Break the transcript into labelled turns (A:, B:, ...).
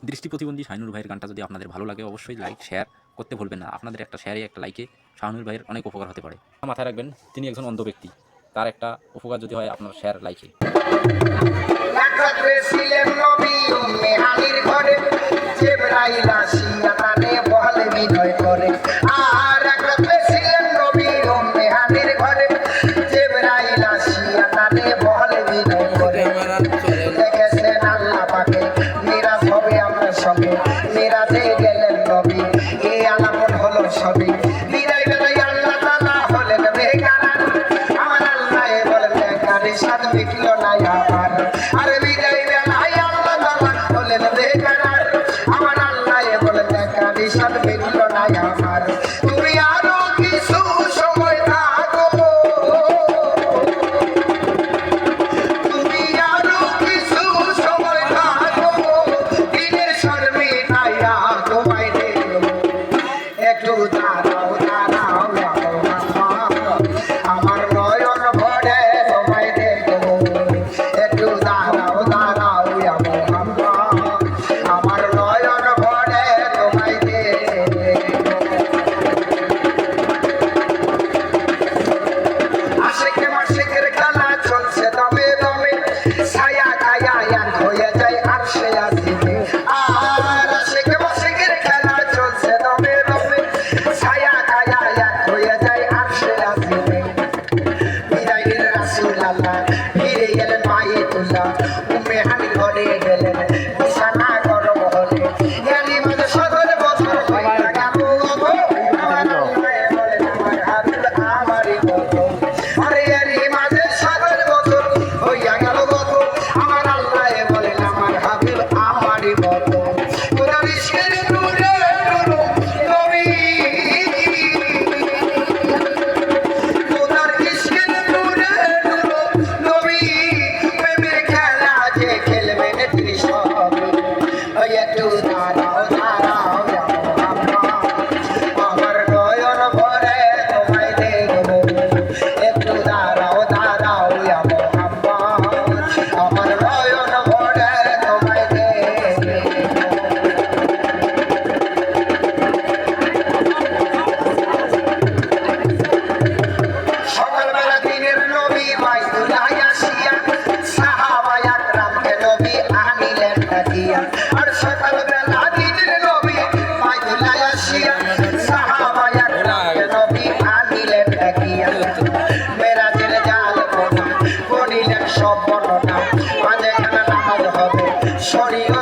A: দৃষ্টি প্রতিবন্ধী শাহিনুর ভাইয়ের গানটা যদি আপনাদের ভালো লাগে অবশ্যই লাইক শেয়ার করতে ভুলবেন না। আপনাদের একটা শেয়ারে একটা লাইকে শাহিনুর ভাইয়ের অনেক উপকার হতে পারে। মাথায় রাখবেন তিনি একজন অন্ধ ব্যক্তি, তার একটা উপকার যদি হয় আপনার শেয়ার লাইকে।
B: মিরাজে গেলেন নবী, এই আলামত হলো সবই। বিদায় বেলায় আল্লাহ তাআলা হলেন বেকার, আমার আল্লাহ বলেন বেকার সাদ বিকল না আমার। আরে বিদায় বেলায় আল্লাহ তাআলা হলেন বেকার, আমার আল্লাহ বলেন বেকার সাদ বিকল না আমার। তুমি আরো কিছু সময় থাকো, তুমি আরো কিছু সময় থাকো, দিনের শর্মে নাইয়া তোমায় দেখবো। একটু দাঁড়াও দাঁড়াও আমার নয়ন ভরে তোমায় দেখবো। একটু দাঁড়াও দাঁড়াও আমার নয়ন ভরে তোমায় দেখবো। আশিকে মাশিকের খেলা চলছে দমে দমে, ছায়া গায়া এক হয়ে যায় আরশে আজিমে। আর আশিকে মাশিকের খেলা চলছে দমে দমে, ছায়া গায়া এক হয়ে যায় আরশে আজিমে। বিদায়ের রাসূল আল্লাহ ফিরে গেলেন বাইতুল্লাহ, উম্মে হানি ঘরে গেলেন বিছানা গরম হলে। এরই মাঝে 17 বছর হয়ে গেল, আমার আল্লাহ বলেন আমার হাবিব আমারই মতো। আরে এরই মাঝে 17 বছর হইয়া গেল গত, আমার আল্লাহ বলেন আমার হাবিব আমারই মতো। খোদার ইশকের নূরে নূর নবী, খোদার ইশকের নূরে নূর নবী, প্রেমের খেলা যে খেলবেন তিনি সবই। ওই একটু দাঁড়াও দাঁড়াও আমার নয়ন ভরে তোমায় দেখবো। একটু দাঁড়াও দাঁড়াও আমার নয়ন ভরে তোমায় দেখবো। সকালবেলা দিনের নবী বাইতুল্লাহ আসিয়া সাহাবা একরামকে নবী আনিলেন ডাকিয়া। আর সকালবেলা দিনের নবী বাইতুল্লাহ আসিয়া সাহাবা একরামকে নবী আনিলেন ডাকিয়া। মেরাজের জাল কোনা করিলেন সব বর্ণনা, মাঝে খানা নামাজ হবে শরীয়ত